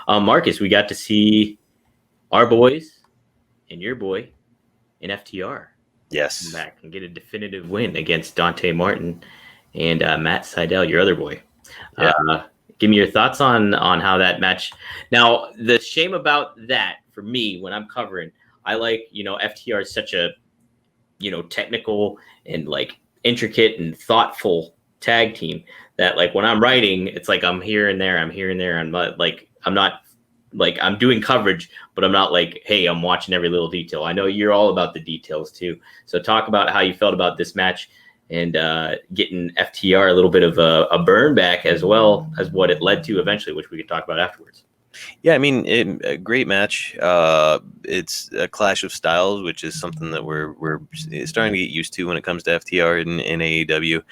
Marcus, we got to see our boys and your boy in FTR. Yes. Come back and get a definitive win against Dante Martin and Matt Seidel, your other boy. Yeah. Give me your thoughts on how that match. Now, the shame about that for me when I'm covering, I like, FTR is such a, technical and like intricate and thoughtful tag team that like when I'm writing, it's like I'm here and there. I'm not like, I'm doing coverage, but I'm not like, hey, I'm watching every little detail. I know you're all about the details too. So talk about how you felt about this match and getting FTR a little bit of a burn back as well as what it led to eventually, which we could talk about afterwards. Yeah, I mean, a great match. It's a clash of styles, which is something that we're starting to get used to when it comes to FTR and AEW.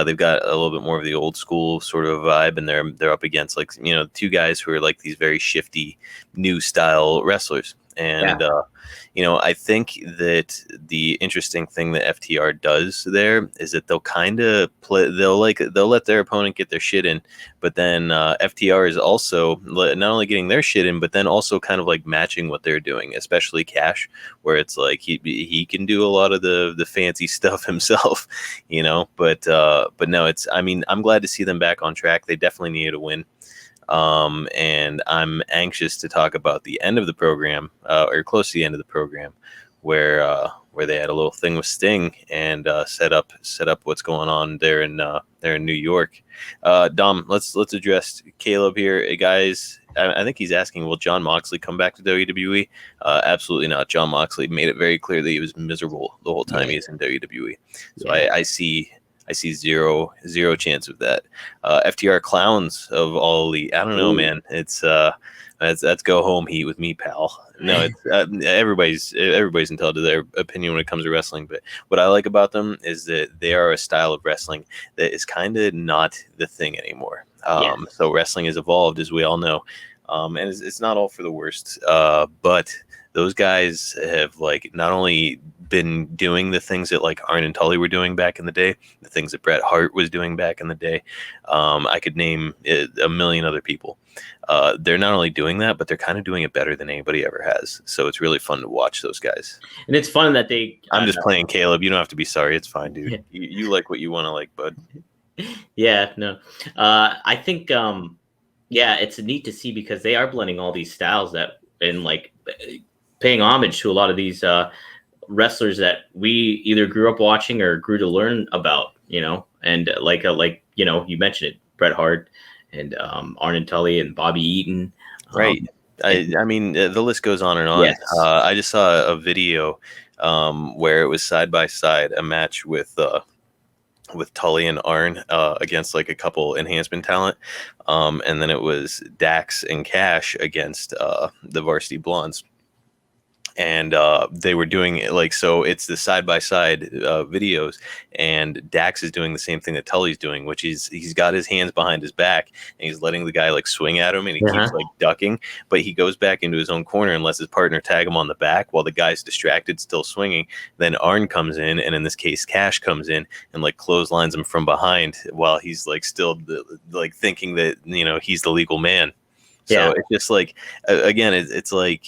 They've got a little bit more of the old school sort of vibe, and they're up against like two guys who are like these very shifty new style wrestlers. And I think that the interesting thing that FTR does there is that they'll kind of play. They'll let their opponent get their shit in, but then FTR is also not only getting their shit in, but then also kind of like matching what they're doing, especially Cash, where it's like he can do a lot of the fancy stuff himself, But no, I'm glad to see them back on track. They definitely needed a win. And I'm anxious to talk about the end of the program, or close to the end of the program, where they had a little thing with Sting and set up what's going on there in New York. Dom, let's address Caleb here, hey, guys. I think he's asking, will Jon Moxley come back to WWE? Absolutely not. Jon Moxley made it very clear that he was miserable the whole time he was in WWE. So I see zero chance of that. FTR clowns of all elite. I don't know, man. It's that's go home heat with me, pal. No, it's everybody's entitled to their opinion when it comes to wrestling. But what I like about them is that they are a style of wrestling that is kind of not the thing anymore. So wrestling has evolved, as we all know, and it's not all for the worst. But those guys have like not only been doing the things that like Arn and Tully were doing back in the day, the things that Bret Hart was doing back in the day. I could name a million other people. They're not only doing that, but they're kind of doing it better than anybody ever has. So it's really fun to watch those guys. And it's fun that I'm just playing Caleb. You don't have to be sorry. It's fine, dude. You like what you want to like, bud. Yeah, no. I think, it's neat to see because they are blending all these styles and like paying homage to a lot of these wrestlers that we either grew up watching or grew to learn about, and you mentioned it, Bret Hart and Arn and Tully and Bobby Eaton. Right. I mean, the list goes on and on. Yes. I just saw a video where it was side by side a match with Tully and Arn against like a couple enhancement talent. And then it was Dax and Cash against the Varsity Blondes. And they were doing it like, so it's the side by side videos, and Dax is doing the same thing that Tully's doing, which is he's got his hands behind his back and he's letting the guy like swing at him, and he keeps like ducking, but he goes back into his own corner and lets his partner tag him on the back while the guy's distracted, still swinging. Then Arn comes in, and in this case Cash comes in and like clotheslines him from behind while he's like still like thinking that he's the legal man. So it's just like, again, it's like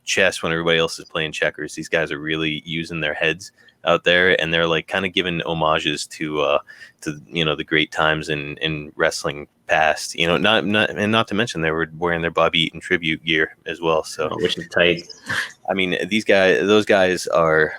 chess when everybody else is playing checkers. These guys are really using their heads out there, and they're like kind of giving homages to the great times in wrestling past. Not to mention they were wearing their Bobby Eaton tribute gear as well. So which is tight. I mean, those guys are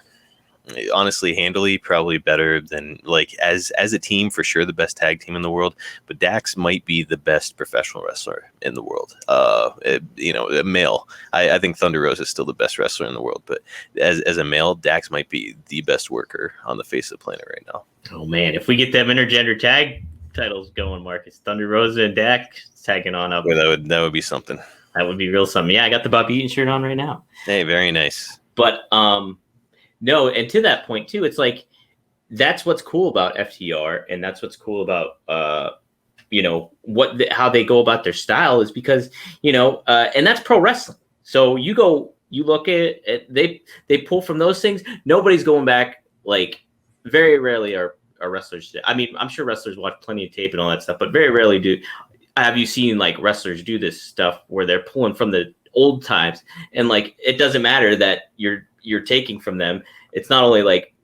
honestly handily probably better than, like, as a team, for sure the best tag team in the world, but Dax might be the best professional wrestler in the world. A male, I think Thunder Rosa is still the best wrestler in the world, but as a male, Dax might be the best worker on the face of the planet right now. Oh man, if we get them intergender tag titles going, Marcus, Thunder Rosa and Dax tagging on up, that would be something. That would be real something. Yeah, I got the Bobby Eaton shirt on right now. Hey, very nice. But no, and to that point too, it's like that's what's cool about FTR, and that's what's cool about how they go about their style is because and that's pro wrestling. So you look at it, they pull from those things. Nobody's going back. Like, very rarely are wrestlers. I mean, I'm sure wrestlers watch plenty of tape and all that stuff, but very rarely do have you seen like wrestlers do this stuff where they're pulling from the old times, and like it doesn't matter that you're taking from them. It's not only like,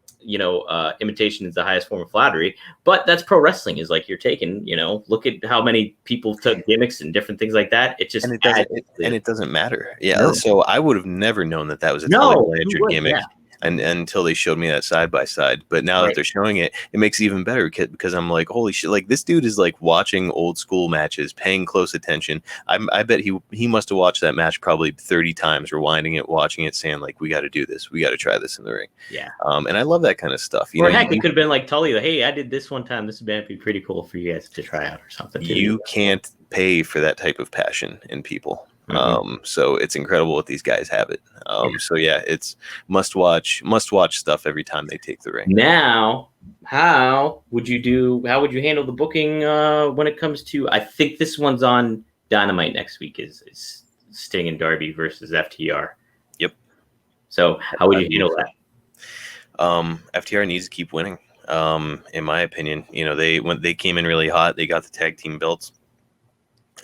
imitation is the highest form of flattery, but that's pro wrestling. Is like you're taking, look at how many people took gimmicks and different things like that. It just it doesn't matter. Yeah. No. So I would have never known that was a Tully Blanchard gimmick. Yeah. And until they showed me that side by side, but now that they're showing it, it makes it even better because I'm like, holy shit! Like this dude is like watching old school matches, paying close attention. I bet he must have watched that match probably 30 times, rewinding it, watching it, saying like, we got to do this, we got to try this in the ring. Yeah. And I love that kind of stuff. Or heck, it could have been like Tully, hey, I did this one time. This would be pretty cool for you guys to try out or something. You can't pay for that type of passion in people. So it's incredible what these guys have it. So yeah, it's must watch stuff every time they take the ring. Now, how would you handle the booking when it comes to, I think this one's on Dynamite next week is Sting and Darby versus FTR. Yep. So how would you handle that? FTR needs to keep winning. In my opinion, when they came in really hot, they got the tag team belts.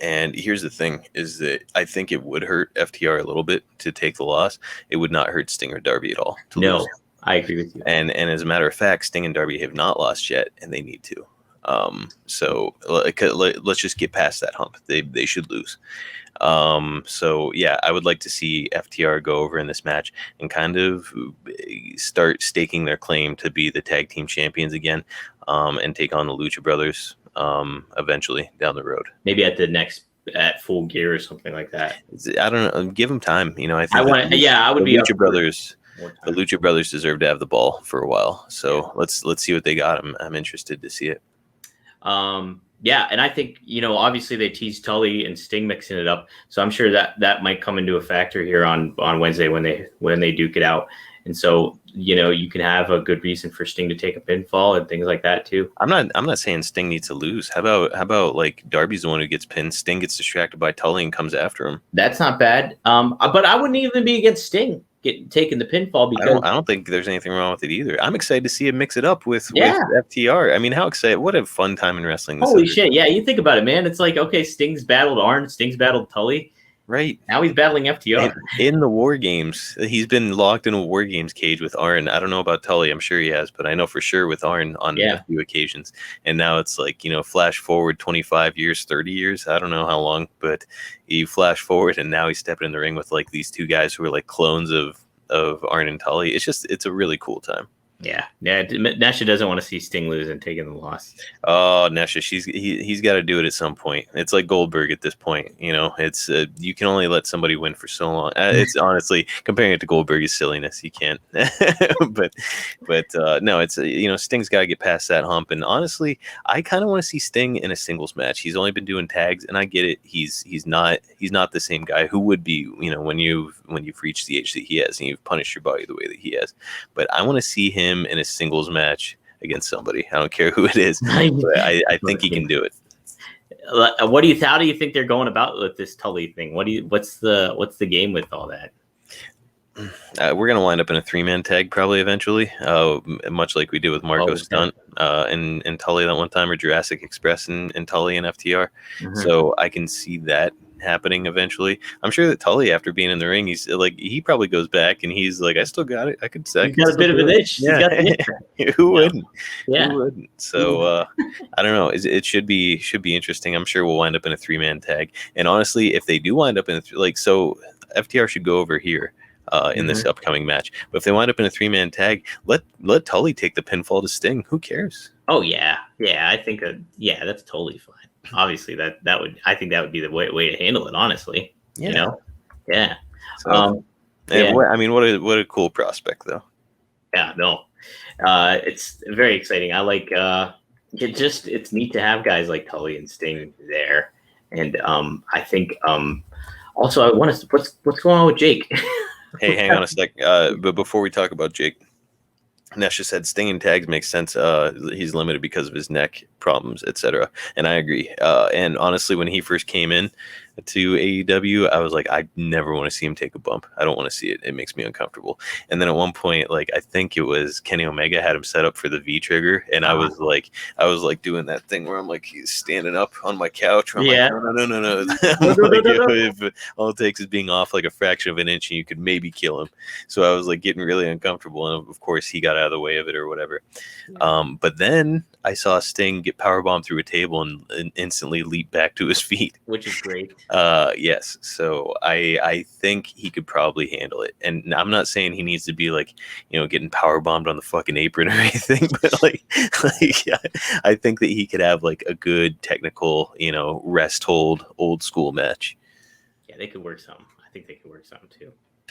And here's the thing is that I think it would hurt FTR a little bit to take the loss. It would not hurt Sting or Darby at all. No, lose. I agree with you. And as a matter of fact, Sting and Darby have not lost yet, and they need to. So let's just get past that hump. They should lose. So yeah, I would like to see FTR go over in this match and kind of start staking their claim to be the tag team champions again, and take on the Lucha Brothers eventually down the road. Maybe at Full Gear or something like that. I don't know. Give them time. I think I would be Lucha Brothers. The Lucha Brothers deserve to have the ball for a while. So let's see what they got. I'm interested to see it. Yeah, and I think, obviously they teased Tully and Sting mixing it up, so I'm sure that might come into a factor here on Wednesday when they duke it out. And so, you can have a good reason for Sting to take a pinfall and things like that too. I'm not saying Sting needs to lose. How about like Darby's the one who gets pinned, Sting gets distracted by Tully and comes after him. That's not bad. But I wouldn't even be against Sting taking the pinfall because I don't think there's anything wrong with it either. I'm excited to see him mix it up with FTR. I mean, how excited! What a fun time in wrestling! Holy shit! Yeah, you think about it, man. It's like, okay, Sting's battled Arn, Sting's battled Tully. Right. Now he's battling FTR. In the War Games, he's been locked in a War Games cage with Arn. I don't know about Tully. I'm sure he has, but I know for sure with Arn on a few occasions. And now it's like, flash forward 25 years, 30 years. I don't know how long, but you flash forward and now he's stepping in the ring with like these two guys who are like clones of Arn and Tully. It's a really cool time. Yeah. Nesha doesn't want to see Sting lose and taking the loss. Oh, Nesha, he's got to do it at some point. It's like Goldberg at this point. It's you can only let somebody win for so long. It's honestly comparing it to Goldberg is silliness. You can't. but no, it's Sting's got to get past that hump. And honestly, I kind of want to see Sting in a singles match. He's only been doing tags, and I get it. He's not the same guy who would be. When you've reached the age that he has and you've punished your body the way that he has. But I want to see him in a singles match against somebody. I don't care who it is. I think he can do it. How do you think they're going about with this Tully thing? What's the game with all that? We're gonna wind up in a 3-man tag probably eventually, much like we did with Marco Stunt and Tully that one time, or Jurassic Express and Tully and FTR. Mm-hmm. So I can see that happening eventually. I'm sure that Tully, after being in the ring, he's like, he probably goes back and he's like, I still got it. I could say got a bit of an itch. Yeah. Who wouldn't? Yeah. Who wouldn't? So I don't know. It should be interesting. I'm sure we'll wind up in a 3-man tag. And honestly, if they do wind up in so FTR should go over here in this upcoming match. But if they wind up in a 3-man tag, let Tully take the pinfall to Sting. Who cares? Oh yeah. I think that's totally fine. Obviously, I think that would be the way to handle it. Honestly, yeah. So, what a cool prospect, though. Yeah, no, it's very exciting. I like it's neat to have guys like Tully and Sting there, and I think also I want to what's going on with Jake. Hey, hang on a sec. But before we talk about Jake, Nesha said Sting in tags makes sense. He's limited because of his neck problems, etc. And I agree. And honestly, when he first came in, to AEW, I was like, I never want to see him take a bump. I don't want to see it. It makes me uncomfortable. And then at one point, like I think it was Kenny Omega had him set up for the V trigger, and I was like doing that thing where I'm like standing up on my couch. Where I'm like, no. I'm like, if all it takes is being off like a fraction of an inch, and you could maybe kill him. So I was like getting really uncomfortable, and of course he got out of the way of it or whatever. But then I saw Sting get powerbombed through a table and instantly leap back to his feet, which is great. Yes. So I think he could probably handle it. And I'm not saying he needs to be like, getting power bombed on the fucking apron or anything, but like I think that he could have like a good technical, rest hold old school match. Yeah, they could work some. I think they could work some too.